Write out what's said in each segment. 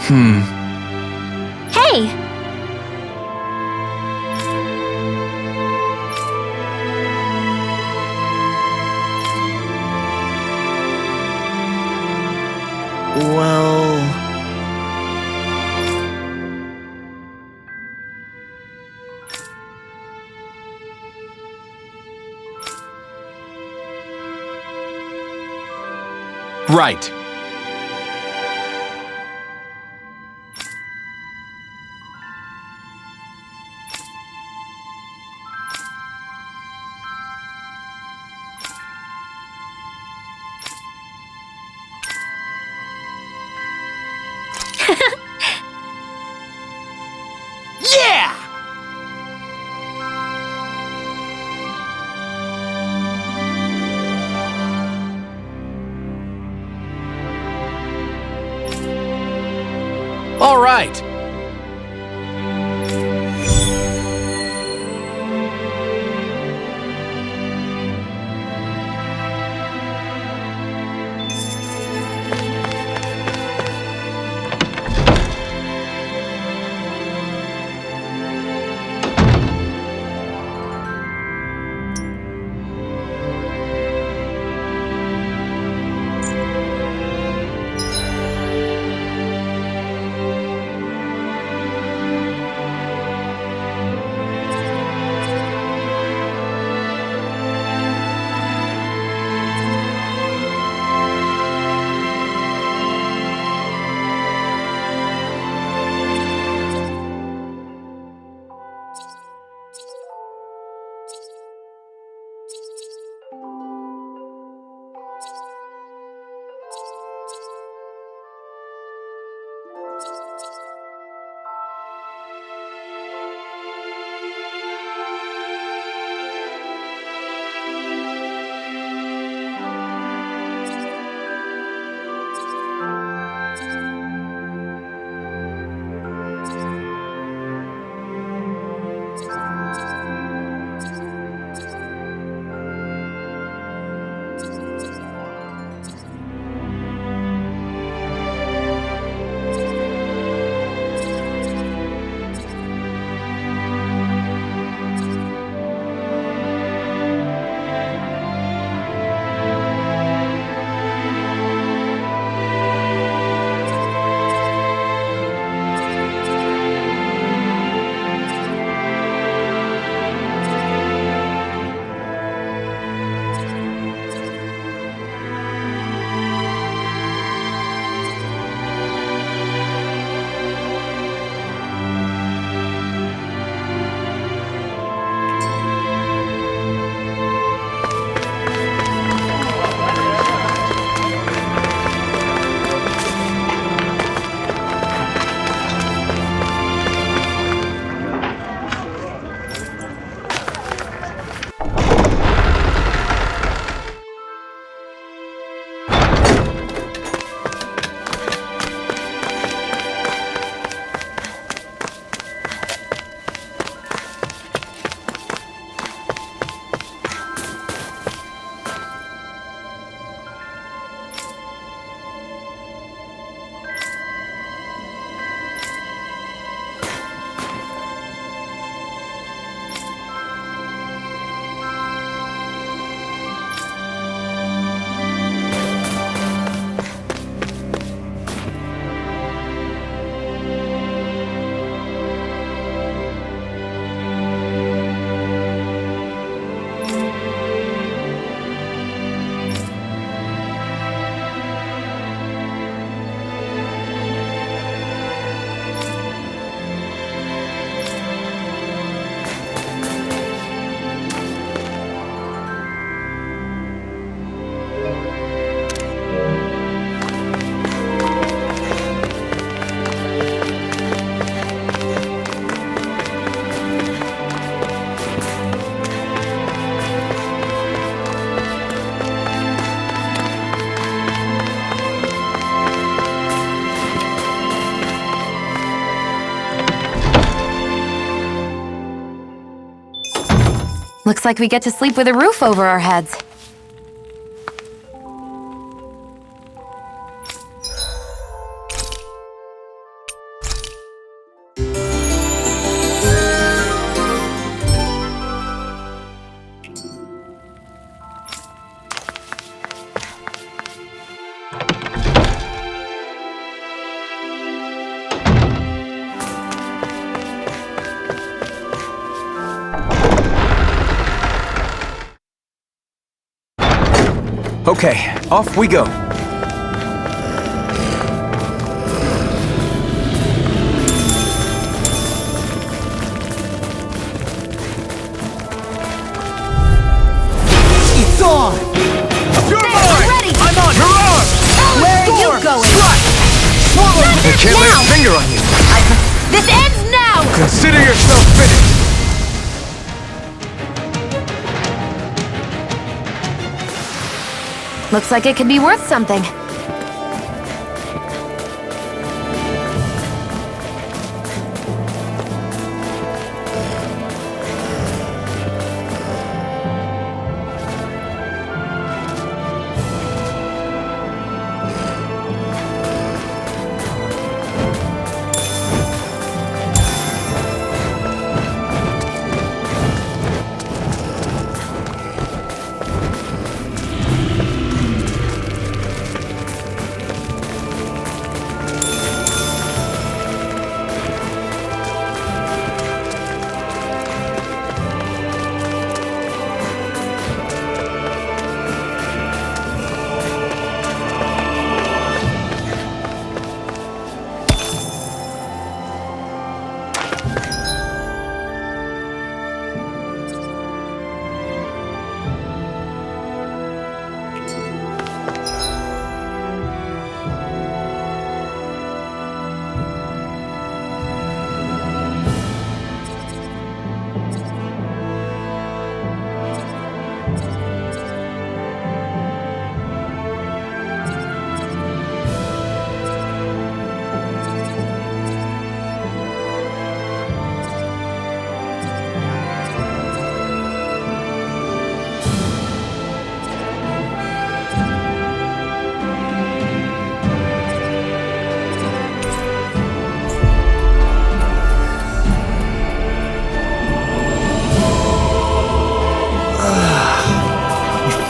Hey! Well... Right. Yeah! All right. Looks like we get to sleep with a roof over our heads. Okay, off we go. It's on! You're I'm ready! I'm on! You're on! Where are you going? I can't lay a finger on you. This ends now! Consider yourself finished. Looks like it could be worth something.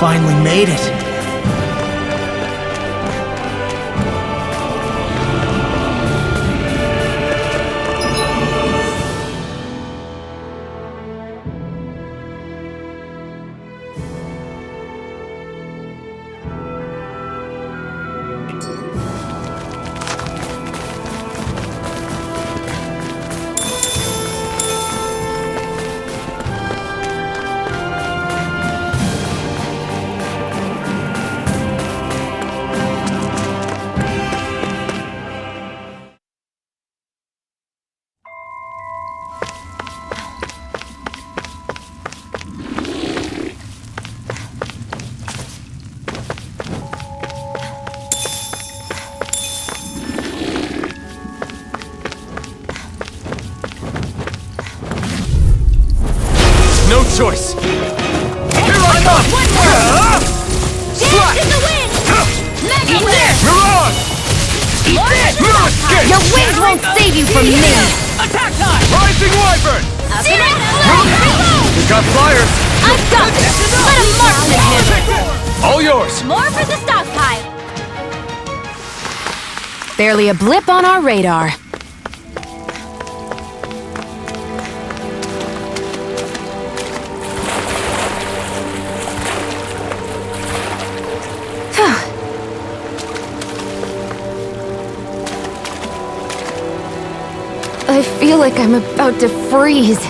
Finally made it. No choice. Here I come! Dance in the wind! Mega Whip! You're on! Escape! Your wings won't save you from me! Attack time! Rising Wyvern! We got flyers! I've got this! Let a marksman handle it! All yours! More for the stockpile! Barely a blip on our radar. I feel like I'm about to freeze.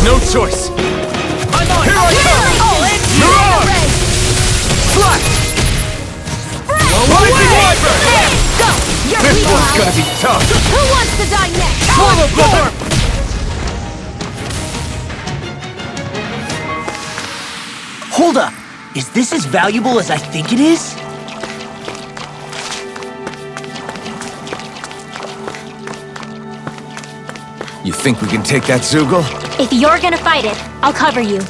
No choice! I'm on! Here I come! All in! You're on! Fly! Rising Wyvern! Go! Your This wheels one's out. gonna be tough! Who wants to die next? Swallow form! Hold up! Is this as valuable as I think it is? You think we can take that Zoogle? If you're gonna fight it, I'll cover you.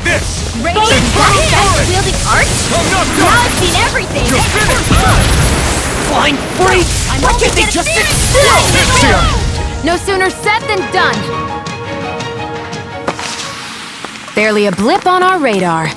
this! Radiant fast wielding art? I'm not Now done! I've seen everything! You're finished! Flying freaks! I'm Why only can't they getting just sit started. still? No sooner said than done. Barely a blip on our radar.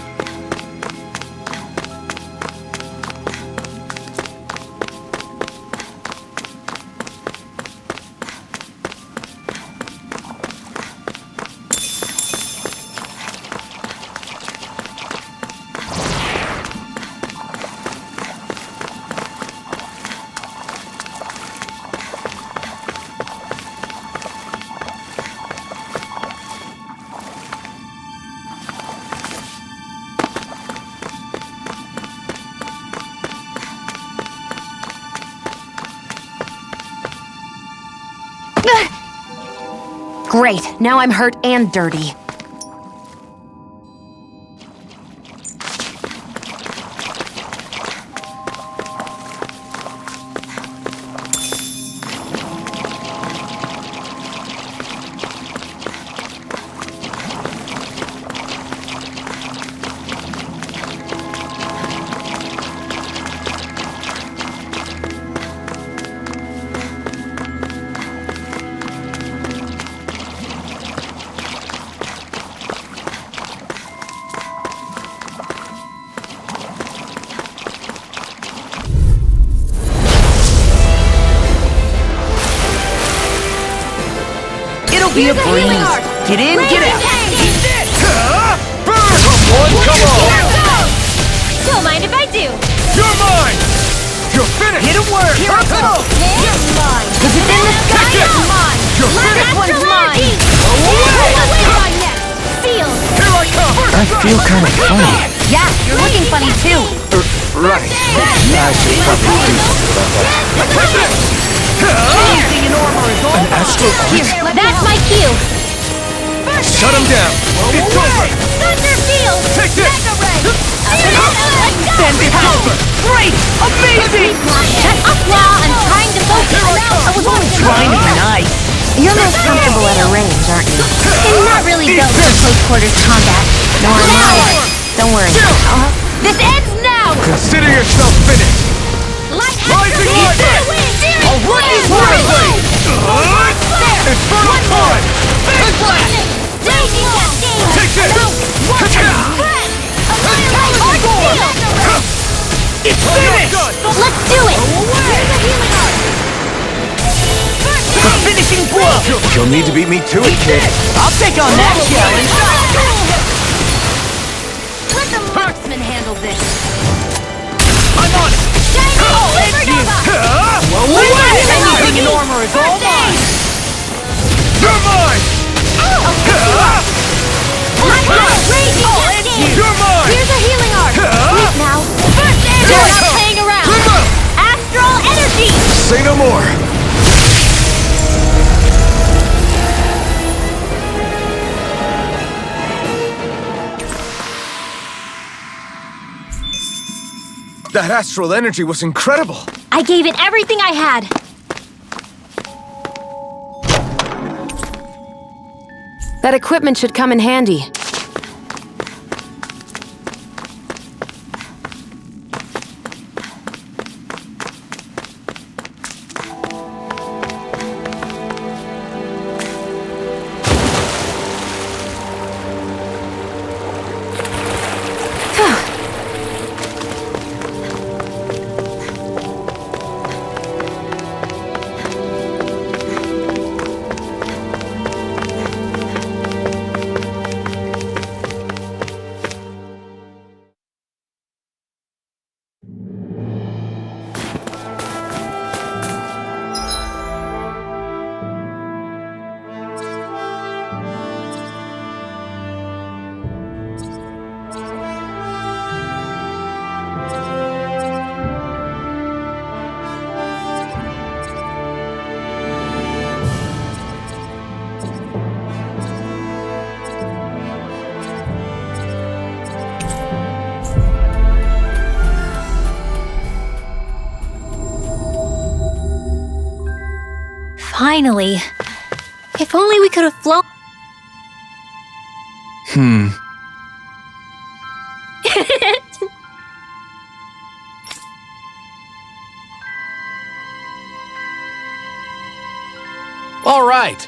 Great, now I'm hurt and dirty. It'll be a breeze. Get in, get out. Burn! Come on, come on! Don't mind if I do. You're mine! You're finished! Hit a word. Here I come! You're mine. Is it in the sky? Take it! Mine. You're This finished! one's mine. Sealed. Here I come! I feel kind of funny. Yeah, you're looking funny too. Right. I should probably do something about that. Anything in armor is all Here, that's my cue. Shut him down! It's over! Thunder Field. Take this! Fantastic! Great! Amazing! Shut up, Law. I'm trying to focus. I was only Trying to be nice. You're most comfortable at a range, aren't you? And not really built for close quarters combat. Nor am I. Don't worry. This ends now! Consider yourself finished! Rising Lightning! I'll run you through! Infernal time! Big blast! Take this! It's finished! Let's do it! The finishing blow! You'll need to beat me to it, kid. I'll take on that challenge. Let the marksman handle this. I'm on it! Anything in armor is all mine! You're mine! You're mine! Here's a healing art. Sleep now. First aid! We're not playing around. Astral energy! Say no more! That astral energy was incredible! I gave it everything I had. That equipment should come in handy. Finally. If only we could have flown. right.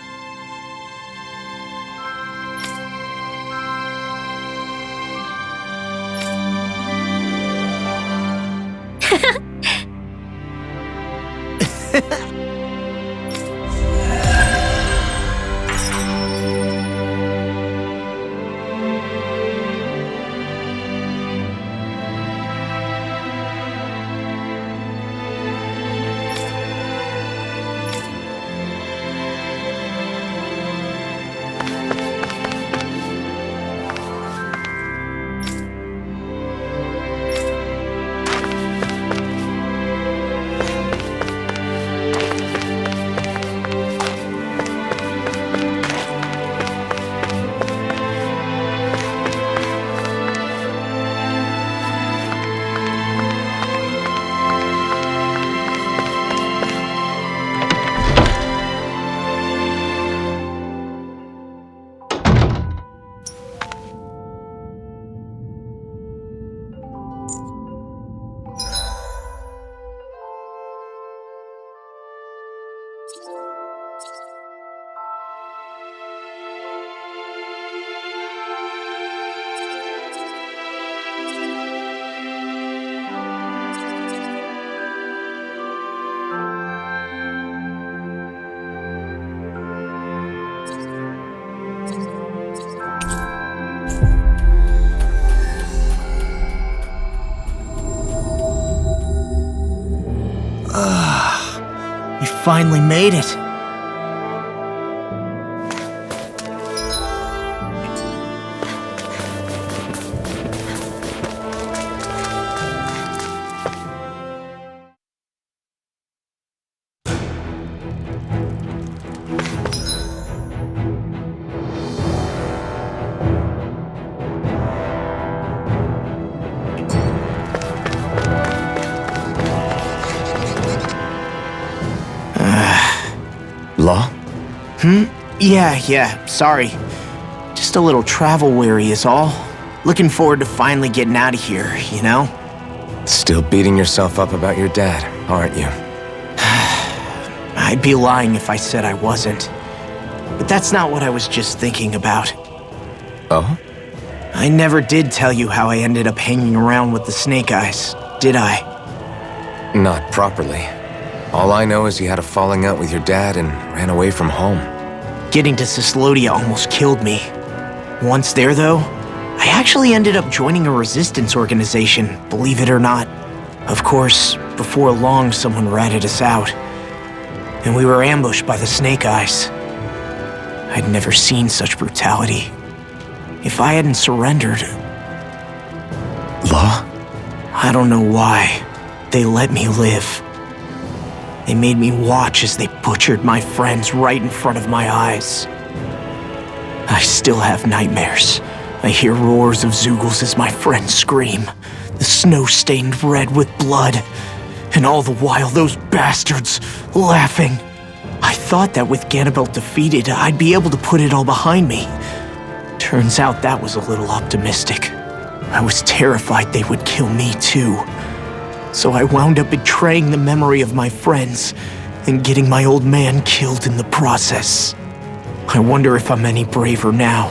We finally made it. Law? Yeah, sorry. Just a little travel weary is all. Looking forward to finally getting out of here, you know? Still beating yourself up about your dad, aren't you? I'd be lying if I said I wasn't. But that's not what I was just thinking about. Oh? I never did tell you how I ended up hanging around with the Snake Eyes, did I? Not properly. All I know is you had a falling out with your dad and ran away from home. Getting to Cyslodia almost killed me. Once there, though, I actually ended up joining a resistance organization, believe it or not. Of course, before long, someone ratted us out. And we were ambushed by the Snake Eyes. I'd never seen such brutality. If I hadn't surrendered... Law? I don't know why. They let me live. They made me watch as they butchered my friends right in front of my eyes. I still have nightmares. I hear roars of Zeugles as my friends scream, the snow stained red with blood, and all the while those bastards laughing. I thought that with Ganabelt defeated, I'd be able to put it all behind me. Turns out that was a little optimistic. I was terrified they would kill me too. So I wound up betraying the memory of my friends and getting my old man killed in the process. I wonder if I'm any braver now.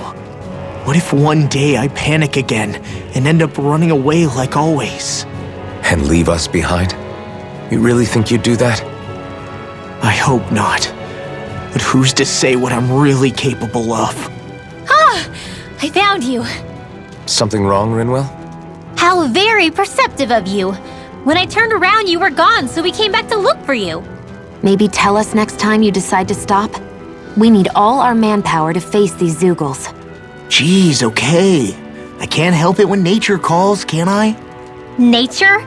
What if one day I panic again and end up running away like always? And leave us behind? You really think you'd do that? I hope not. But who's to say what I'm really capable of? Ah! I found you. Something wrong, Rinwell? How very perceptive of you. When I turned around, you were gone, so we came back to look for you. Maybe tell us next time you decide to stop? We need all our manpower to face these Zeugles. Jeez, okay. I can't help it when nature calls, can I? Nature?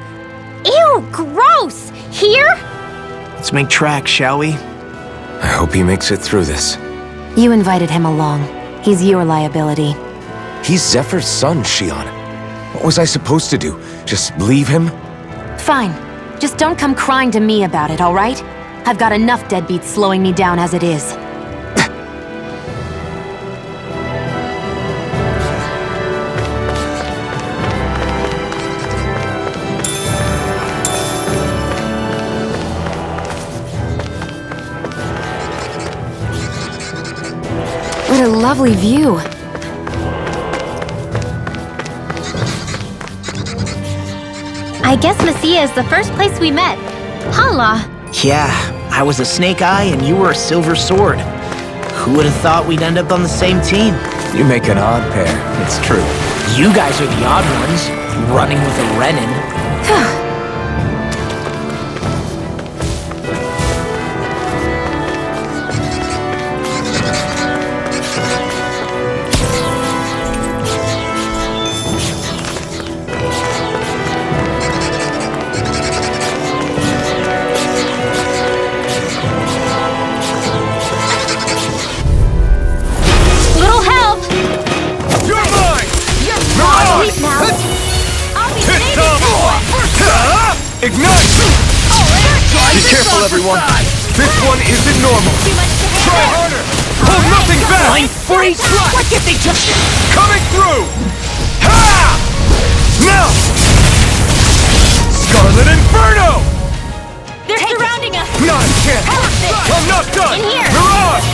Ew, gross! Here? Let's make tracks, shall we? I hope he makes it through this. You invited him along. He's your liability. He's Zephyr's son, Shion. What was I supposed to do? Just leave him? Fine. Just don't come crying to me about it, all right? I've got enough deadbeats slowing me down as it is. lovely view. I guess Messia is the first place we met. Hala. Yeah, I was a Snake Eye and you were a Silver Sword. Who would have thought we'd end up on the same team? You make an odd pair, it's true. You guys are the odd ones, running with a Renin. Little help! You're mine! Wait now. I'll be saving you. Ignite! Be careful, everyone. This one isn't normal. Too much to handle. Try harder! Hold nothing back! Fine, freeze! What did they just... Coming through! Ha! Now! Scarlet Inferno! They're surrounding us. Not a chance! I'm not done! In here. Mirage!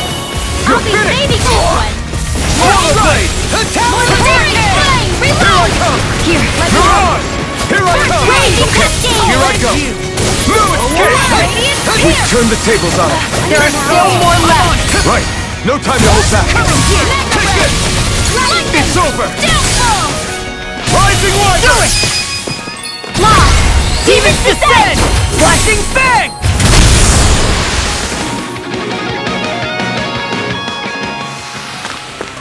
You're I'll be finished! saving this one. Rollerblade! Attack! Here I come! Here, let me Mirage! Here I come! Crazy Okay, cascade! here I go! No escape! We've turned the tables on it. There are still more left. Right. No time to hold back. Take this! It's over! Rising Wire! Do it! Lost! Demons descend! Flashing Fang!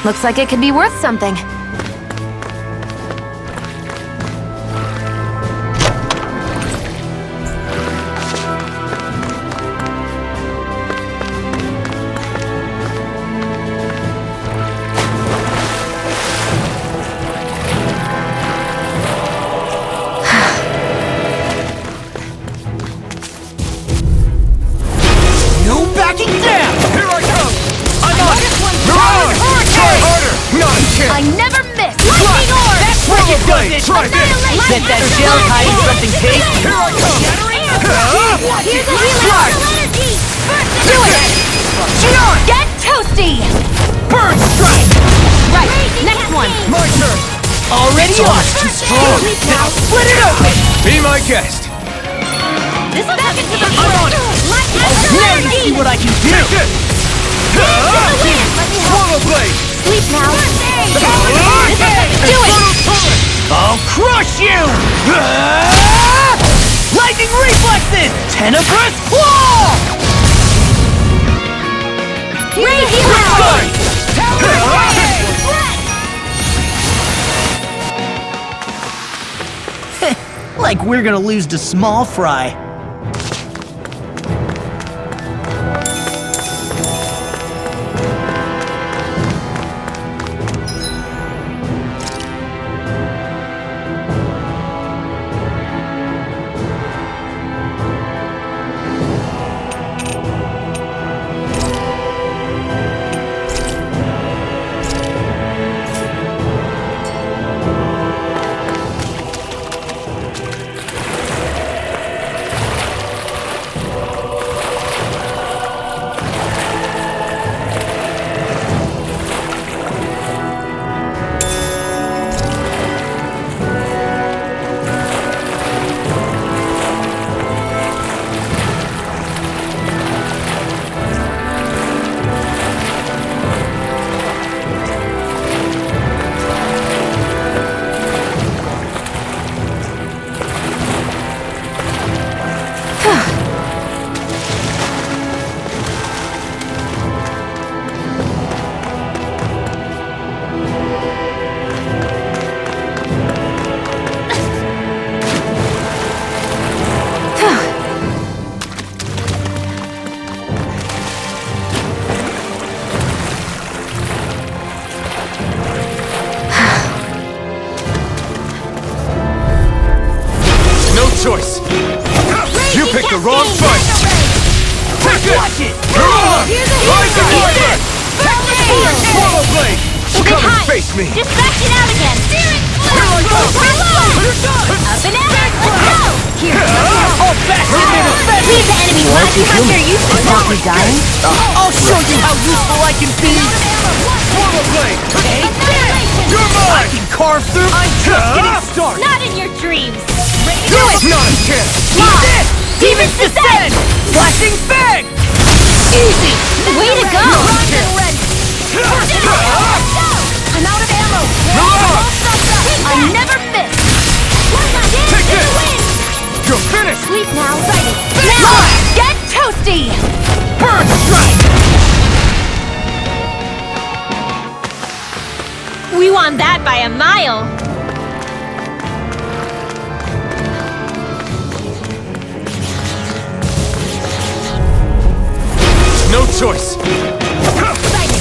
Looks like it could be worth something. No backing down! Here I come! I'm on it! Mirage! Try harder! Not a chance! I never miss! Lightning orb! That's where you does it! Try this! Bet that shell's hiding something tasty! Here I come! Here's a healer! Energy! Do it! Get toasty! Burn strike! Right, next one! My turn! Already on! Too strong! Now split it open! Be my guest! This will back into the I'm on it! Now you see what I can do! Take this! Swallowblade! Sleep now! Do it! I'll crush you! Lightning reflexes! Tenebrous claw! Raging Fine! Like we're gonna lose to Small Fry. choice. You picked the wrong fight. Take it! Rising Viper! Swallowblade! Come and face me! Just bash it out again! Here I go! Up and out! Let's go! Here, I'll bash it in the face! leave the enemy much like you're used to. Is Monkey dying? I'll show you how useful I can be! Swallow blade! Annihilation! You're mine! can carve through. I'm just getting started. Not in your dreams! Do it! Not a chance! Lost! Demons descend! Flashing fang! Easy! Way to go! I'm out of ammo. Mirage! I never miss. Take this! You're finished! Sleep now. Now, get toasty. Bird strike! We won that by a mile! No choice!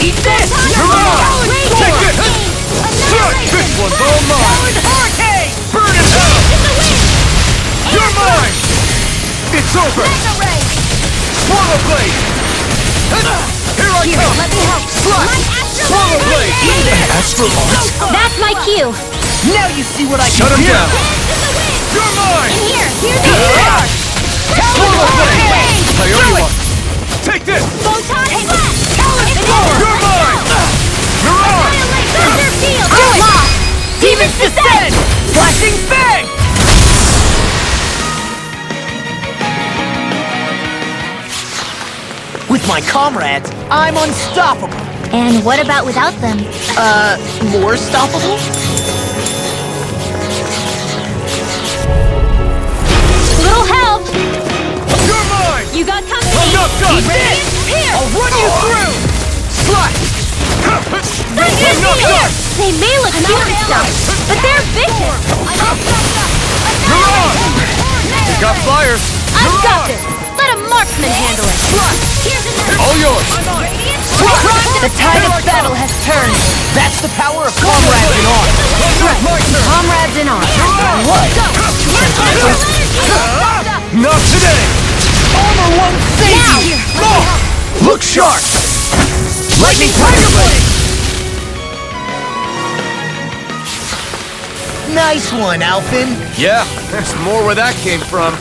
Eat this! Mirage! Take this! This one's all mine! Hurricane! Burn in hell! You're mine! It's over! Swallow blade! Here I come! Let me help. Swallow blade! Astral Arts? That's my cue! Now you see what I Shut can him do! down! You're mine! Here's the Swallow blade! Coyote one! Take this! Photon Blast! You're mine! Mirage! Thunder Field! Lost. Demons descend! Flashing fang! With my comrades, I'm unstoppable. And what about without them? More stoppable? Little help! You're mine! You got I'm company! not done! I'll run you through! Slash! I'm not done! They may look human stuff, but they're vicious! Mirage! You got flyers! I've got this! Let a marksman handle it! Here's another... All yours! The tide of battle has turned. That's the power of comrades in arms. My turn! Comrades in arms. What? Not today! Armor won't save you! Look sharp! Lightning Tiger Blade! Nice one, Alphin. Yeah, there's more where that came from.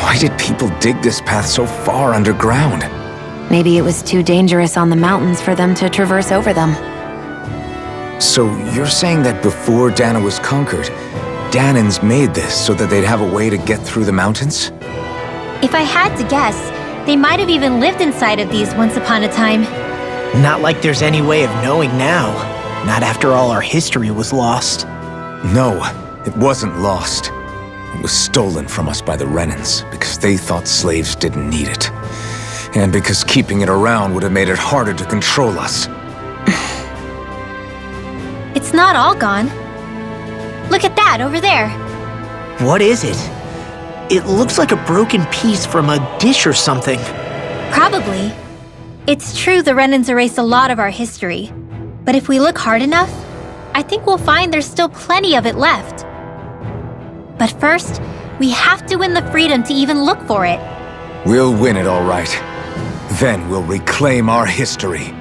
Why did people dig this path so far underground? Maybe it was too dangerous on the mountains for them to traverse over them. So you're saying that before Dana was conquered, Danans made this so that they'd have a way to get through the mountains? If I had to guess, they might have even lived inside of these once upon a time. Not like there's any way of knowing now. Not after all our history was lost. No, it wasn't lost. It was stolen from us by the Renans because they thought slaves didn't need it. And because keeping it around would have made it harder to control us. It's not all gone. Look at that over there. What is it? It looks like a broken piece from a dish or something. Probably. It's true the Renans erased a lot of our history. But if we look hard enough, I think we'll find there's still plenty of it left. But first, we have to win the freedom to even look for it. We'll win it all right. Then we'll reclaim our history.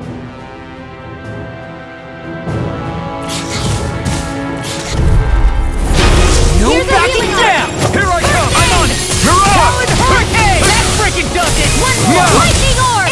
No Here's a backing healing down! Here I come! I'm on it! Mirage! Hurricane! That freaking does it! One more lightning orb!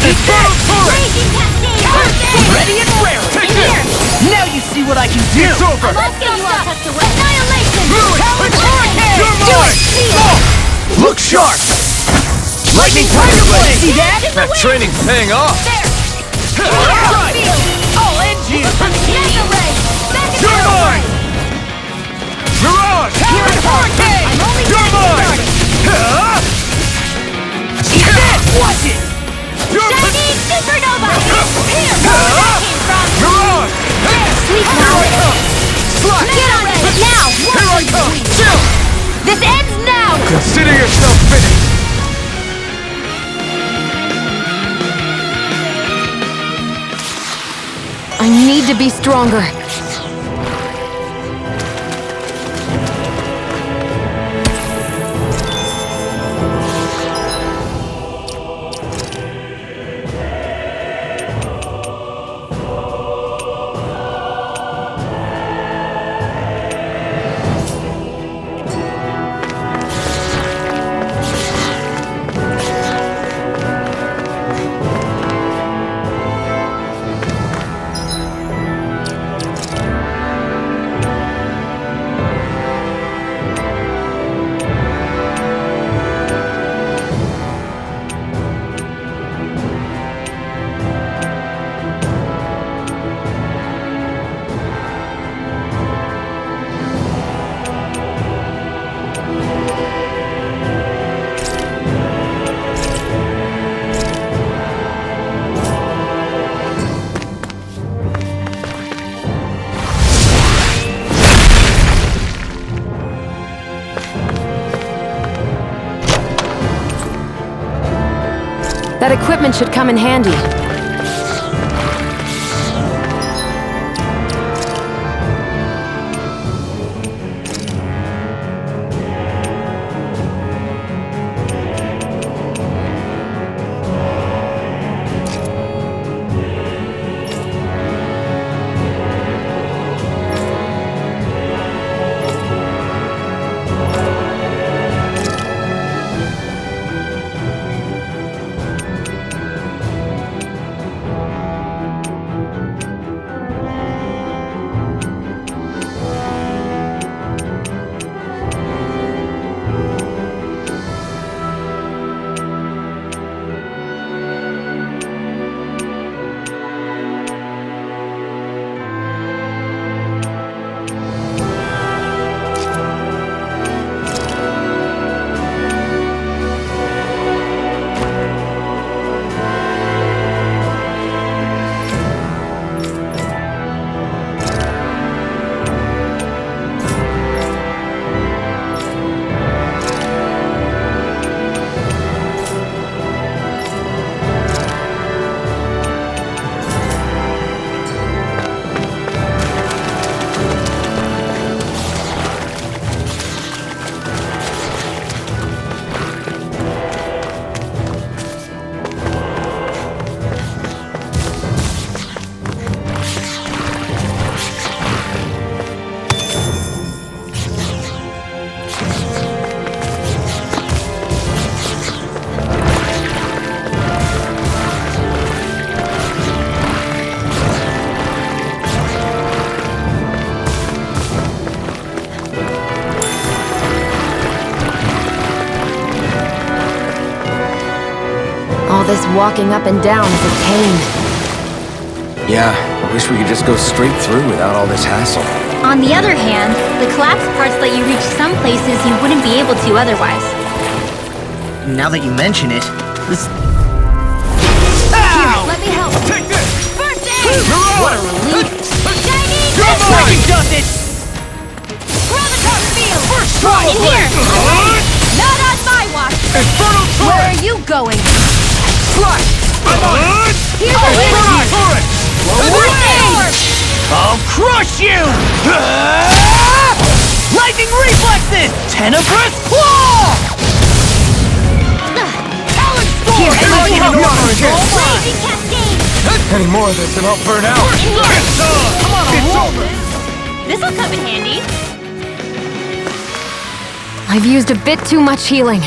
Infernal Torrent! Raging Cascade! Ready and raring! Take this! Now you see what I can do! It's over! Let's get you all tucked away. Annihilation! Talon Hurricane! You're Do mine! it! Oh! Look sharp! Lightning Tiger Blade! See that? That training's paying off! Right! I'll end you! Mega Ray! Mega You're Tail mine! Ray! Mirage! Talon Hurricane! I'm only You're getting mine! Eat this! Watch it! You're Shiny Supernova! Here! Where that came from! Mirage! Sweet Here I come! Slash! Get on it! Now! Here I come! Chill! This ends now! Consider yourself finished! I need to be stronger. That equipment should come in handy. All this walking up and down is a pain. Yeah, I wish we could just go straight through without all this hassle. On the other hand, the collapsed parts let you reach some places you wouldn't be able to otherwise. Now that you mention it, this... Ow! Let me help. Take this! First aid! What a relief! Shiny You're mine! justice! Gravitar field! First try! In here! Not on my watch! Infernal Where Torrent! are you going? Slash! I'm on it! Here's a Infernal win! Torrent! First aid! I'll crush you! Lightning reflexes! Tenebrous claw! Talon Storm! Here, Lightning help Armor me. is here! Raging Cascade! Any more of this and I'll burn out! Come on, it's over! This'll come in handy. I've used a bit too much healing.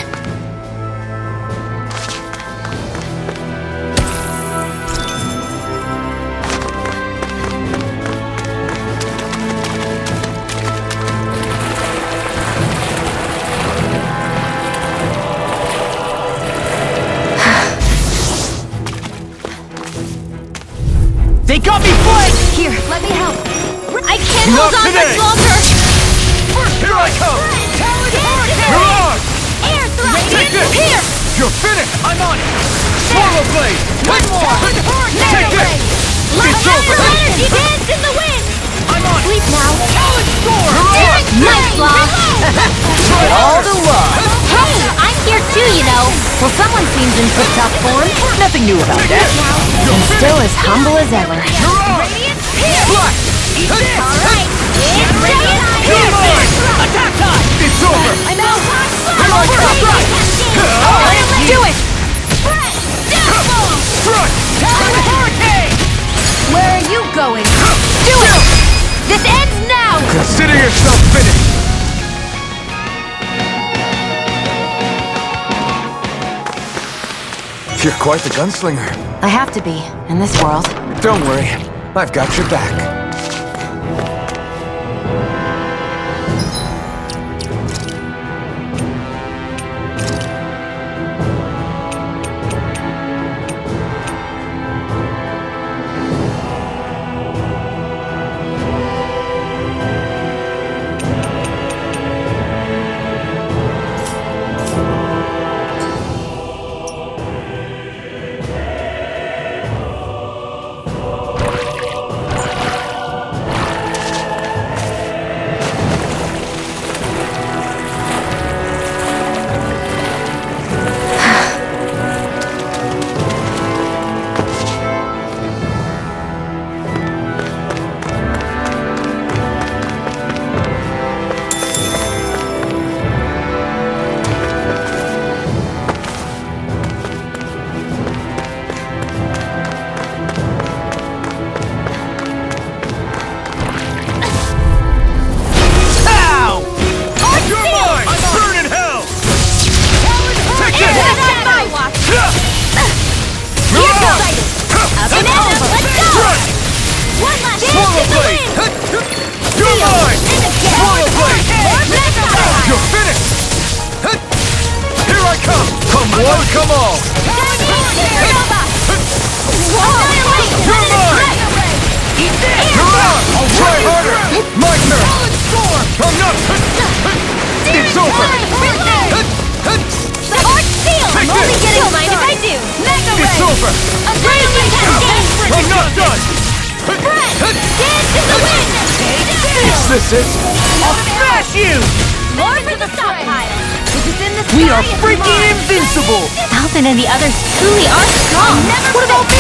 They got me flanked! Here, let me help. I can't Not hold on today. much longer! Here I come! Mirage! Air thrust! Take this! Here! You're finished! I'm on it! Swallow Blade! One more! Take this! It's over! Energy dance in the wind! I'm on it! Sleep now! Mirage! Nice, Law! All the love! Hey, I'm here too, you know! Well, someone seems in tip-top form. Nothing new about that. And still as humble as ever. Mirage! Flash! Alright, it's Radiant You're mine! Attack time! It's over! I know! Here I come! Do it! Strike! Hurricane! Where are you going? Do it! This ends now! Consider yourself finished! You're quite the gunslinger. I have to be, in this world. Don't worry, I've got your back. Come on! You're mine! I'll try harder! My turn! I'm not! It's over! Take this! Don't mind if I do! It's over! I'm not done! Dance in the wind! Is this it? I'll smash you! More for the stockpile! We are freaking invincible! Alvin and the others truly are strong! What about me?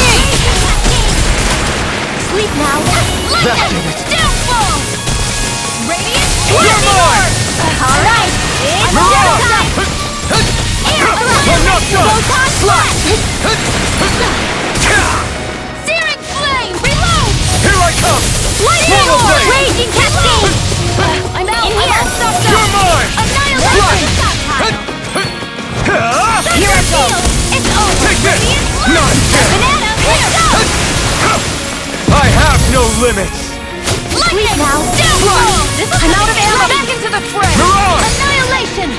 Sleep now! That did it! Downfall! Radiant! You're mine! Alright! It's Mirage! time! I'm not done! Slash! Searing flame! Reload! Here I come! Lightning Swallow orb! blade! Raging cascade! I'm out! In here! You're mine! Annihilation! Here I go! It's over! Take this! Radiant! Not again! Banana! Let's go! I have no limits! Lightning! Now! Downfall! I'm out of ammo! Back into the fray! Mirage! Annihilation!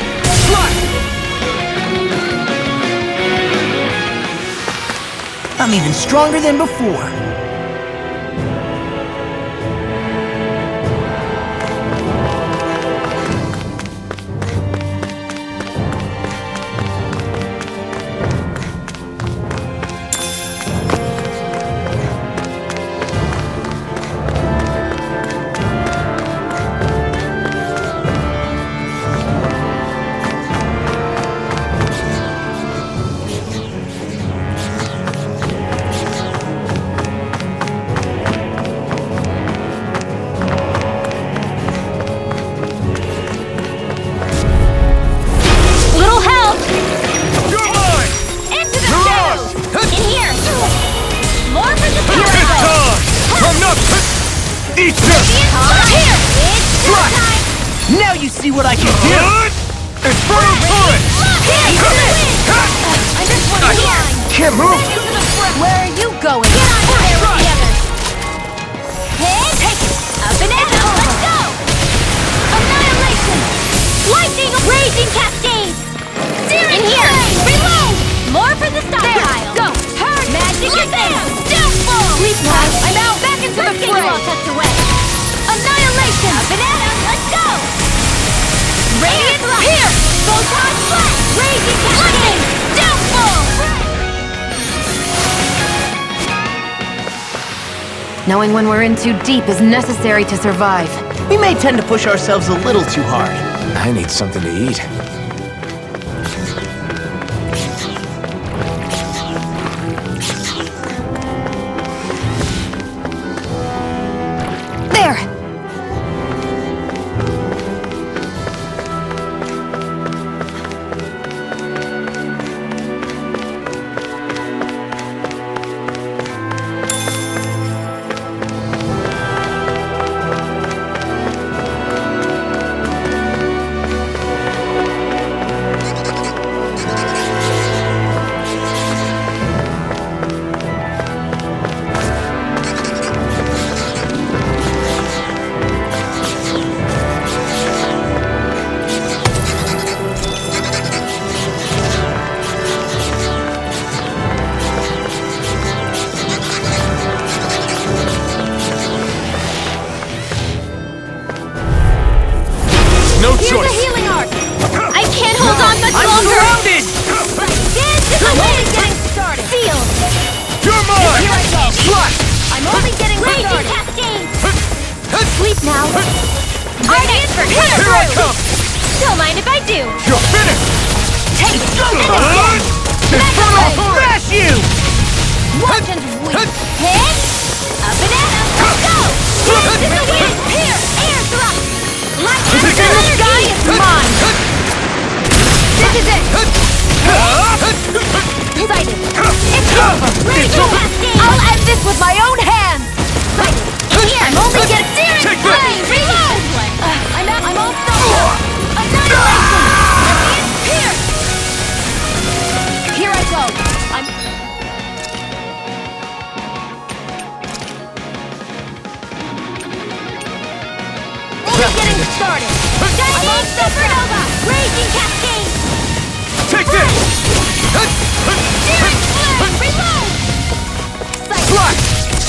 I'm even stronger than before. Little help! You're mine! Into the Mirage! shadows! In here! More for the It's time! I'm not... Eat this! Here! It's showtime! Now you see what I can do! Infernal turret! I just want to line! Can't move! Where are you going? Get on fire with the others! Hey, take it! A banana! Let's go! Annihilation! Lightning! Raging cascades! Searing flame! Reload! More for the stockpile! Go! Turn! Magic is there! Downfall! Sleep now! I'm out! Knowing when we're in too deep is necessary to survive. We may tend to push ourselves a little too hard. I need something to eat. There! No Here's choice! a healing arc! I can't hold on much I'm longer! surrounded! This is only getting started! Feel! You're mine! Here I go! Slash! I'm only getting started! Cascade! Sleep now! Ardent for Here I come! Don't mind if I do! You're finished! Take Inferno! Smash you! Watch and wait! Hit! A banana! Let's go! This is the wind! Here! Air thrust! My the sky is mine! This is it! Sighted! It's over! Raging Cascade! I'll end this with my own hands! Sighted! Here! I'm only getting searing Take flame! Reload! I'm all stuck! Annihilation! Here! Here I go! I'm... Only getting started! Shining Supernova! Raging Cascade! Take this! Searing flame! Reload! Slash!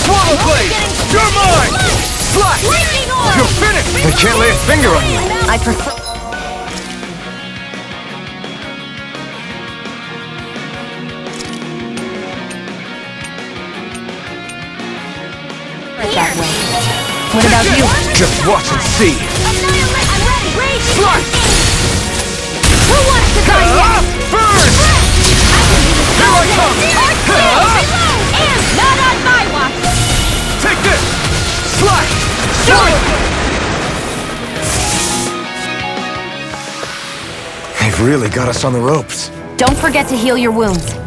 Swallow blade! You're mine! Slash! Lightning orb! You're finished! I can't lay a finger on you! I prefer... That way. What about you? Just watch and see! Annihilate! I'm ready! Rage! Slash! Who wants to die next? Burn! Here I come! Reload! And not on my watch! Take this! Slash! Swing! They've really got us on the ropes. Don't forget to heal your wounds.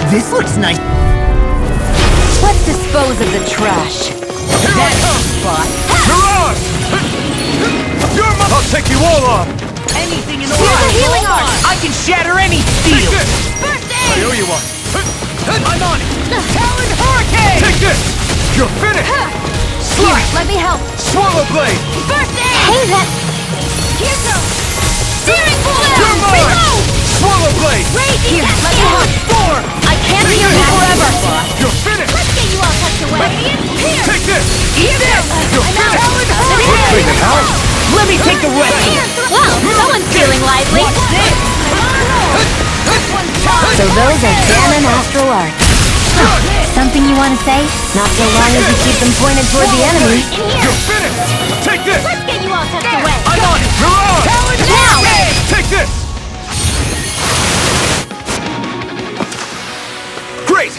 This looks nice. Let's dispose of the trash. That's a spot. Mirage! You're mine! I'll take you all on! Anything in the Here's a world. healing arc! I can shatter any Take steel. this! First I aid! owe you one. I'm on it. Talon Hurricane! Take this! You're finished! Here, Slash! let me help. Swallow blade! First aid! Hey, that... Here's a... Steering You're wheel! mine! Reload! Swallow blade! Raging Cascade! Storm! I can't heal you forever! You're finished! Let's get you all tucked away! Here! Take this! Here! You're I'm out! finished! We're cleaning house! Let me take the rest. Well, someone's feeling lively! So those are Ganon Astral Arts. Something you want to say? Not so long as you keep them pointed toward the enemy. In here! You're finished! Take this! Let's get you all tucked away! I'm on it. Mirage! Now! Take this! Great!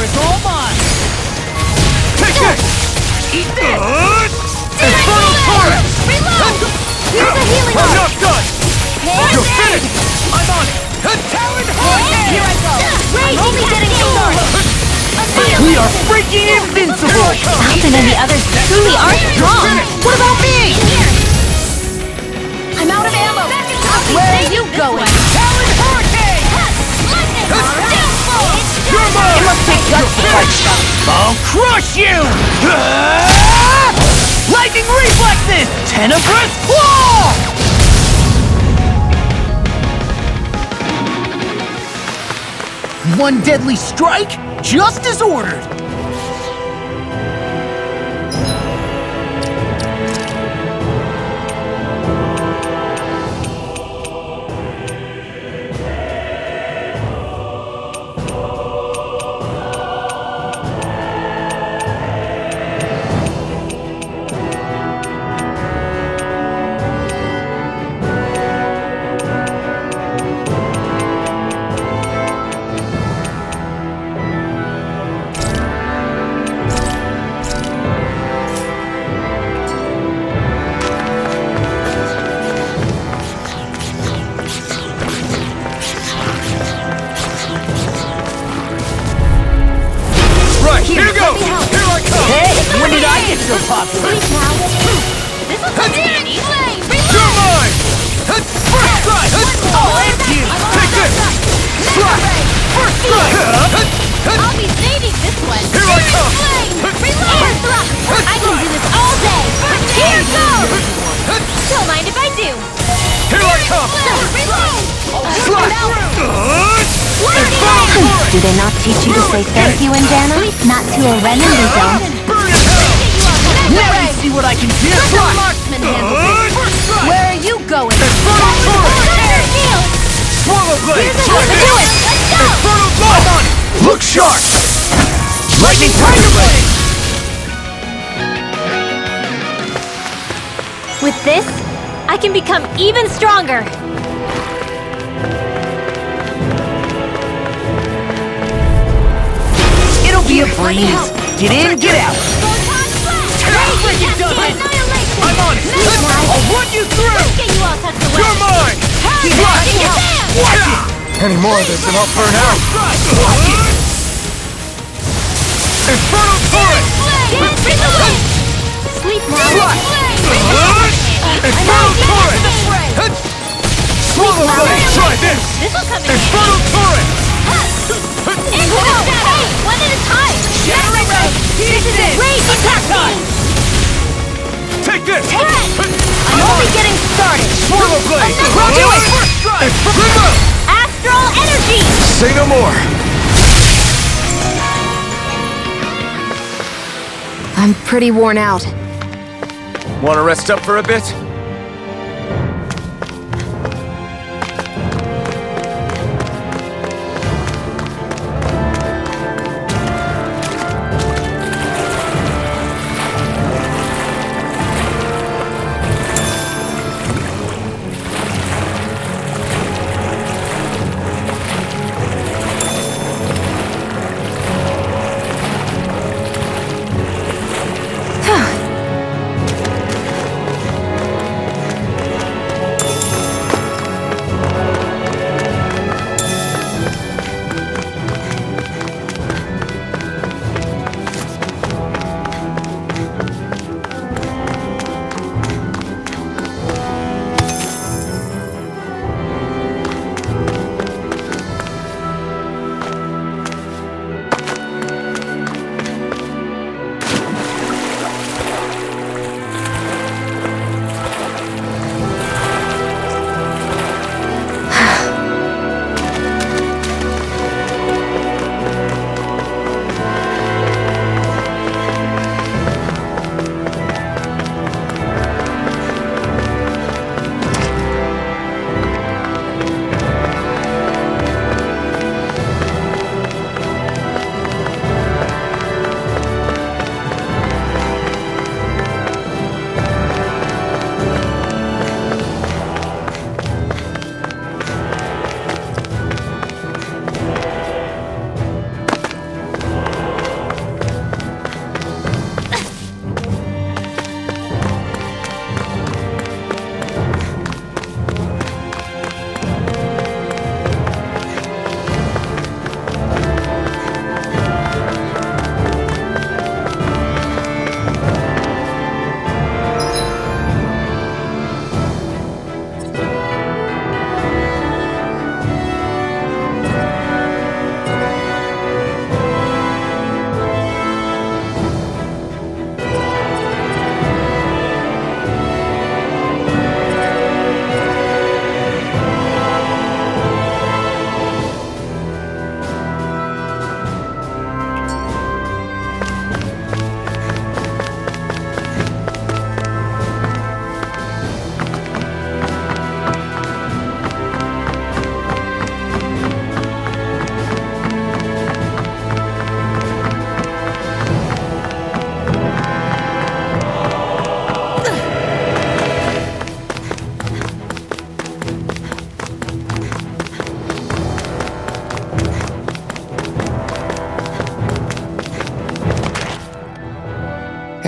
is all mine! Take this! Eat this! Infernal Torrent! Reload! Here's a healing I'm orb! not done! You're finished! I'm on it! Talon Hurricane! Here I go! I'm only getting started! We are freaking invincible! Falcon and the others truly are strong! What about me? I'm out of ammo! Where are you going? Talon Hurricane! You're mine! It must take guts to fight stuff. I'll crush you! Lightning reflexes! Tenebrous claw! One deadly strike, just as ordered. Here goes! Here I come! Hey, when did I get so popular? This will come in handy! You're mine! First strike! I'll end you! Take this! Slap! First strike! I'll be saving this one! Here I come! Reload! I can do this all day! Here goes! Don't mind if I do! Here I come! Reload! Slap! Do they not teach you to say thank you, Indiana? Not to a Renan we don't. Burn in hell! Now you see what I can do! Marksman handles First strike! Where are you going? Infernal Torrent! Swallow Blade! Here's how to do it! Let's go! Infernal Blow! Look sharp! Lightning Tiger Blade! With this, I can become even stronger! It'll be a breeze! Get in, get out! I'm on it! I'll run you through! You're mine! Watch it! Any more of this and I'll burn out! Watch it! Infernal Torrent! Sleep now! Infernal Torrent! Swallow Blade! Try this! This will come in Infernal Torrent! Hey, one at a time! Shattering Ray! This is a great Attack time! Take this! I'm only getting started! Swallow Blade! We'll do it! First strike! Remote! Astral energy! Say no more! I'm pretty worn out. Want to rest up for a bit?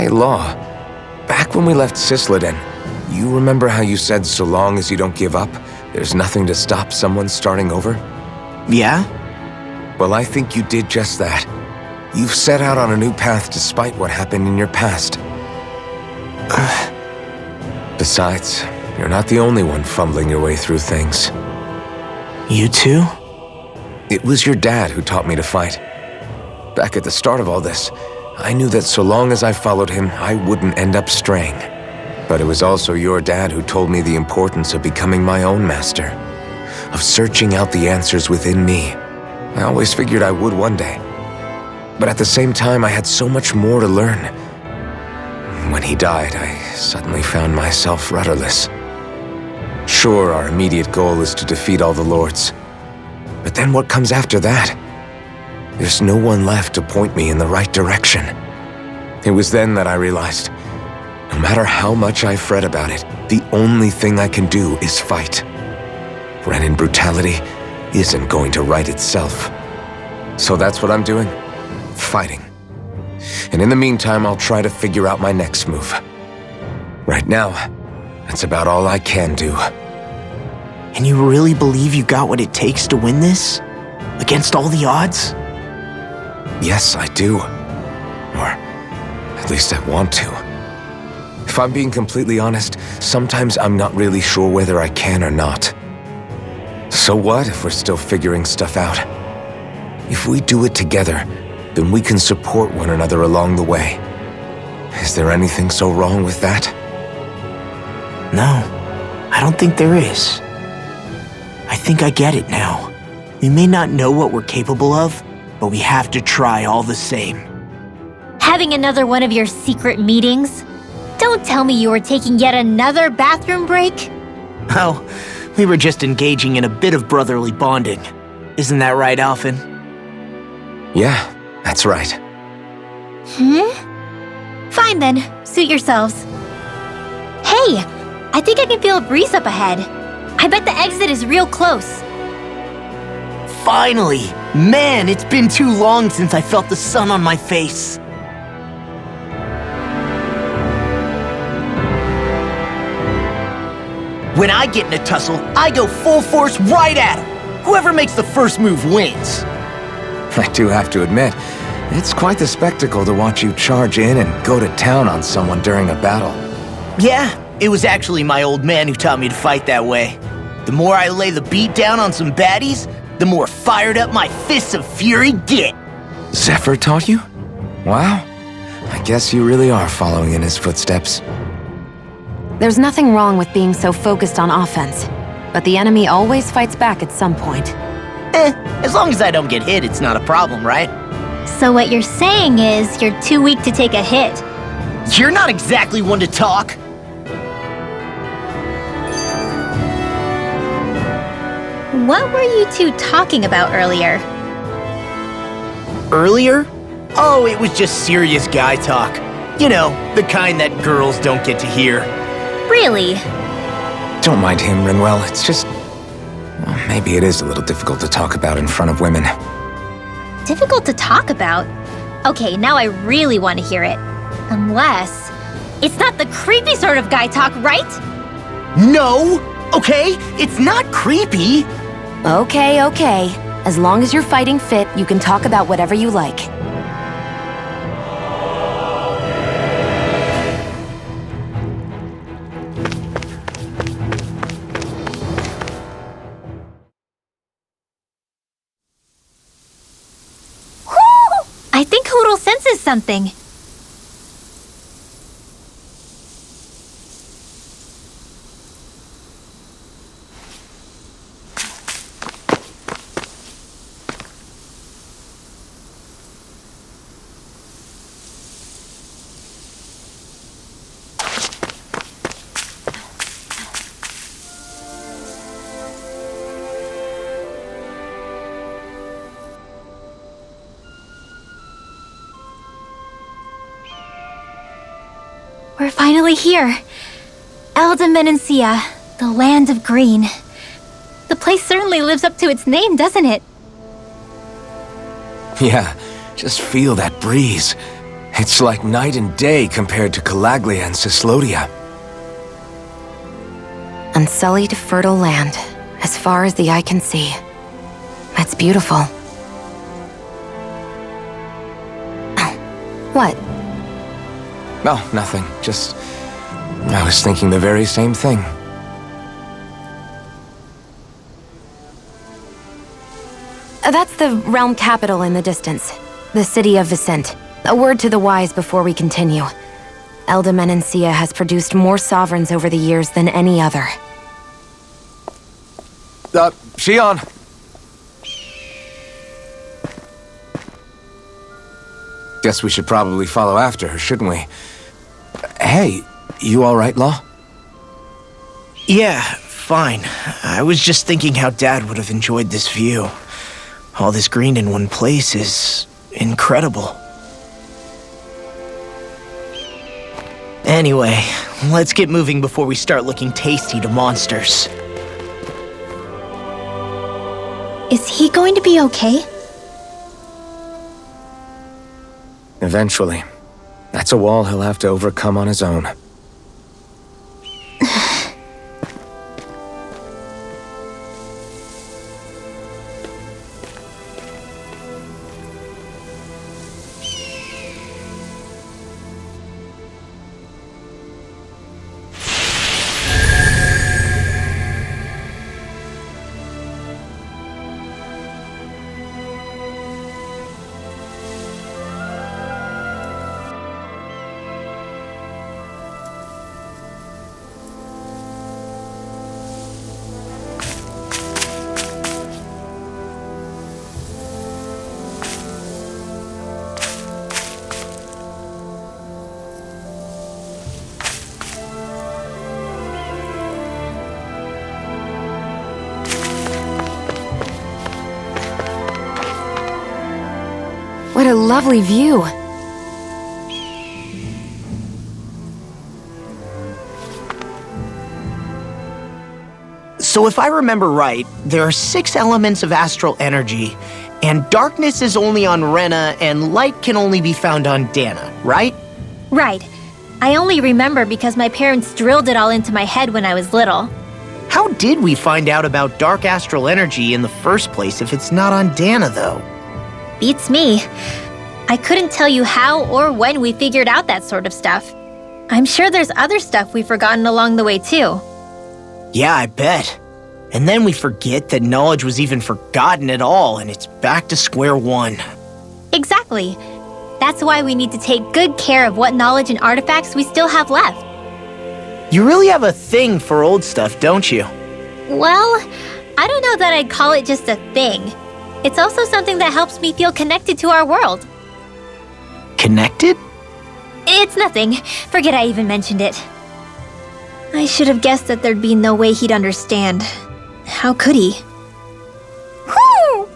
Hey, Law. Back when we left Cisleden, you remember how you said so long as you don't give up, there's nothing to stop someone starting over? Yeah? Well, I think you did just that. You've set out on a new path despite what happened in your past. Besides, you're not the only one fumbling your way through things. You too? It was your dad who taught me to fight. Back at the start of all this, I knew that so long as I followed him, I wouldn't end up straying. But it was also your dad who told me the importance of becoming my own master, of searching out the answers within me. I always figured I would one day. But at the same time, I had so much more to learn. When he died, I suddenly found myself rudderless. Sure, our immediate goal is to defeat all the lords. But then what comes after that? There's no one left to point me in the right direction. It was then that I realized, no matter how much I fret about it, the only thing I can do is fight. Renin brutality isn't going to right itself. So that's what I'm doing. Fighting. And in the meantime, I'll try to figure out my next move. Right now, that's about all I can do. And you really believe you got what it takes to win this? Against all the odds? Yes, I do. Or at least I want to. If I'm being completely honest, sometimes I'm not really sure whether I can or not. So what if we're still figuring stuff out? If we do it together, then we can support one another along the way. Is there anything so wrong with that? No, I don't think there is. I think I get it now. We may not know what we're capable of, but we have to try all the same. Having another one of your secret meetings? Don't tell me you were taking yet another bathroom break? Oh, we were just engaging in a bit of brotherly bonding. Isn't that right, Alphen? Yeah, that's right. Fine then, suit yourselves. Hey, I think I can feel a breeze up ahead. I bet the exit is real close. Finally! Man, it's been too long since I felt the sun on my face. When I get in a tussle, I go full force right at him. Whoever makes the first move wins. I do have to admit, it's quite the spectacle to watch you charge in and go to town on someone during a battle. Yeah, it was actually my old man who taught me to fight that way. The more I lay the beat down on some baddies, the more fired up my fists of fury get. Zephyr taught you? Wow. I guess you really are following in his footsteps. There's nothing wrong with being so focused on offense, but the enemy always fights back at some point. As long as I don't get hit, it's not a problem, right? So what you're saying is you're too weak to take a hit. You're not exactly one to talk. What were you two talking about earlier? Earlier? Oh, it was just serious guy talk. You know, the kind that girls don't get to hear. Really? Don't mind him, Rinwell. It's just... well, maybe it is a little difficult to talk about in front of women. Difficult to talk about? Okay, now I really want to hear it. Unless... it's not the creepy sort of guy talk, right? No! Okay, it's not creepy. Okay. As long as you're fighting fit, you can talk about whatever you like. I think Hootle senses something. We're finally here. Elde Menancia, the land of green. The place certainly lives up to its name, doesn't it? Yeah, just feel that breeze. It's like night and day compared to Calaglia and Cyslodia. Unsullied, fertile land, as far as the eye can see. That's beautiful. Oh, what? No, nothing. Just... I was thinking the very same thing. That's the realm capital in the distance. The city of Vicent. A word to the wise before we continue. Elda Menancia has produced more sovereigns over the years than any other. Shion! Guess we should probably follow after her, shouldn't we? Hey, you alright, Law? Yeah, fine. I was just thinking how Dad would have enjoyed this view. All this green in one place is incredible. Anyway, let's get moving before we start looking tasty to monsters. Is he going to be okay? Eventually. That's a wall he'll have to overcome on his own. What a lovely view. So if I remember right, there are 6 elements of astral energy, and darkness is only on Rena, and light can only be found on Dana, right? Right. I only remember because my parents drilled it all into my head when I was little. How did we find out about dark astral energy in the first place if it's not on Dana, though? Beats me. I couldn't tell you how or when we figured out that sort of stuff. I'm sure there's other stuff we've forgotten along the way, too. Yeah, I bet. And then we forget that knowledge was even forgotten at all, and it's back to square one. Exactly. That's why we need to take good care of what knowledge and artifacts we still have left. You really have a thing for old stuff, don't you? Well, I don't know that I'd call it just a thing. It's also something that helps me feel connected to our world. Connected? It's nothing. Forget I even mentioned it. I should have guessed that there'd be no way he'd understand. How could he? Whew!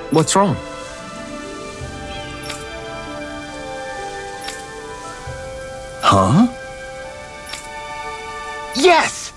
What's wrong? Huh? Yes!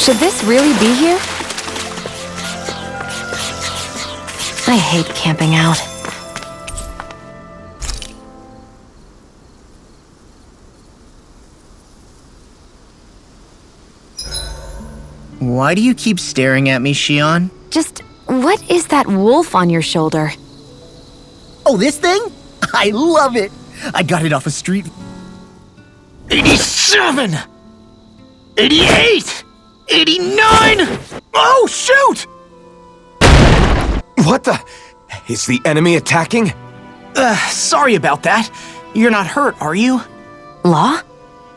Should this really be here? I hate camping out. Why do you keep staring at me, Shion? Just, what is that wolf on your shoulder? Oh, this thing? I love it! I got it off a street. 87! 88! 89! Oh, shoot! What the? Is the enemy attacking? Sorry about that. You're not hurt, are you? Law?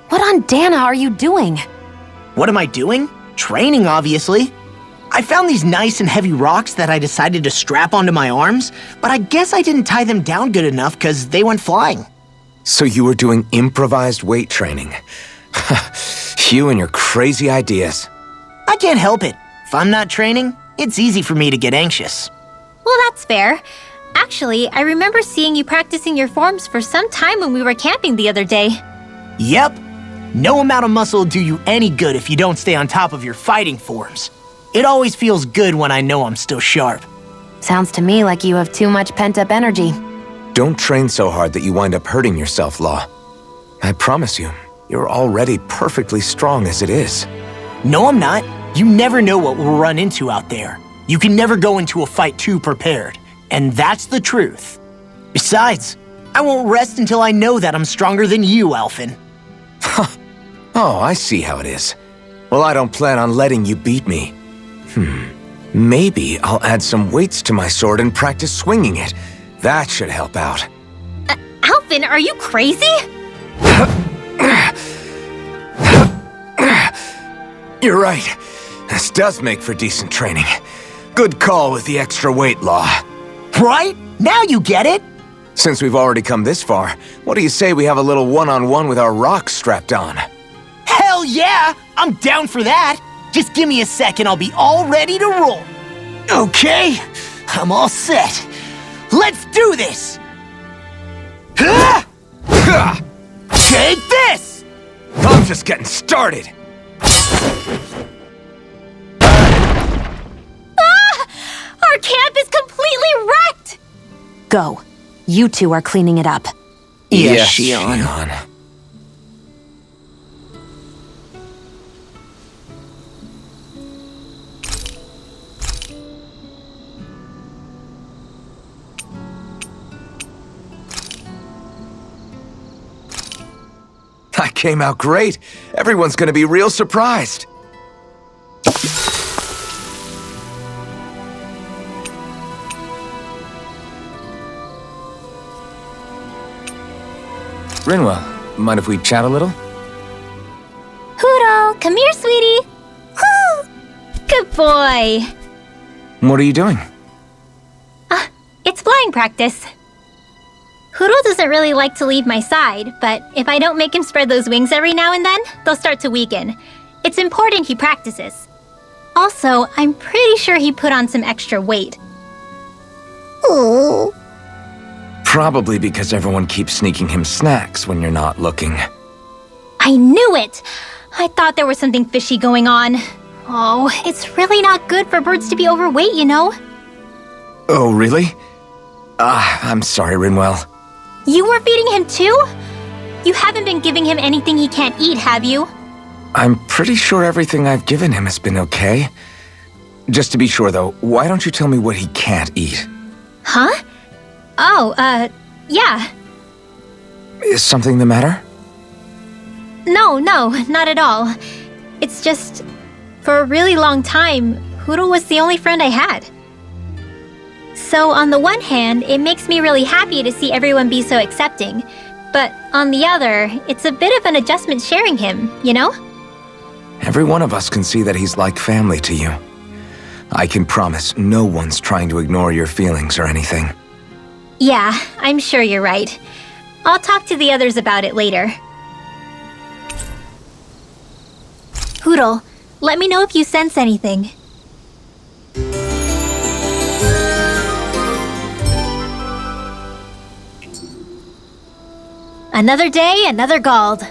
What on Dana are you doing? What am I doing? Training, obviously. I found these nice and heavy rocks that I decided to strap onto my arms, but I guess I didn't tie them down good enough because they went flying. So you were doing improvised weight training. You and your crazy ideas. I can't help it. If I'm not training, it's easy for me to get anxious. Well, that's fair. Actually, I remember seeing you practicing your forms for some time when we were camping the other day. Yep. No amount of muscle will do you any good if you don't stay on top of your fighting forms. It always feels good when I know I'm still sharp. Sounds to me like you have too much pent-up energy. Don't train so hard that you wind up hurting yourself, Law. I promise you, you're already perfectly strong as it is. No, I'm not. You never know what we'll run into out there. You can never go into a fight too prepared. And that's the truth. Besides, I won't rest until I know that I'm stronger than you, Alphen. Oh, I see how it is. Well, I don't plan on letting you beat me. Maybe I'll add some weights to my sword and practice swinging it. That should help out. Alphen, are you crazy? You're right. This does make for decent training. Good call with the extra weight, Law. Right? Now you get it! Since we've already come this far, what do you say we have a little one-on-one with our rocks strapped on? Hell yeah! I'm down for that! Just give me a second, I'll be all ready to roll. Okay, I'm all set. Let's do this! Take this! I'm just getting started. Our camp is completely wrecked! Go. You two are cleaning it up. Yes, Shion. I came out great. Everyone's gonna be real surprised. Rinwell, mind if we chat a little? Huro, come here, sweetie. Woo! Good boy. What are you doing? It's flying practice. Huro doesn't really like to leave my side, but if I don't make him spread those wings every now and then, they'll start to weaken. It's important he practices. Also, I'm pretty sure he put on some extra weight. Ooh. Probably because everyone keeps sneaking him snacks when you're not looking. I knew it! I thought there was something fishy going on. Oh, it's really not good for birds to be overweight, you know? Oh, really? I'm sorry, Rinwell. You were feeding him too? You haven't been giving him anything he can't eat, have you? I'm pretty sure everything I've given him has been okay. Just to be sure, though, why don't you tell me what he can't eat? Huh? Oh, yeah. Is something the matter? No, not at all. It's just, for a really long time, Huro was the only friend I had. So on the one hand, it makes me really happy to see everyone be so accepting. But on the other, it's a bit of an adjustment sharing him, you know? Every one of us can see that he's like family to you. I can promise no one's trying to ignore your feelings or anything. Yeah, I'm sure you're right. I'll talk to the others about it later. Huro, let me know if you sense anything. Another day, another Gald.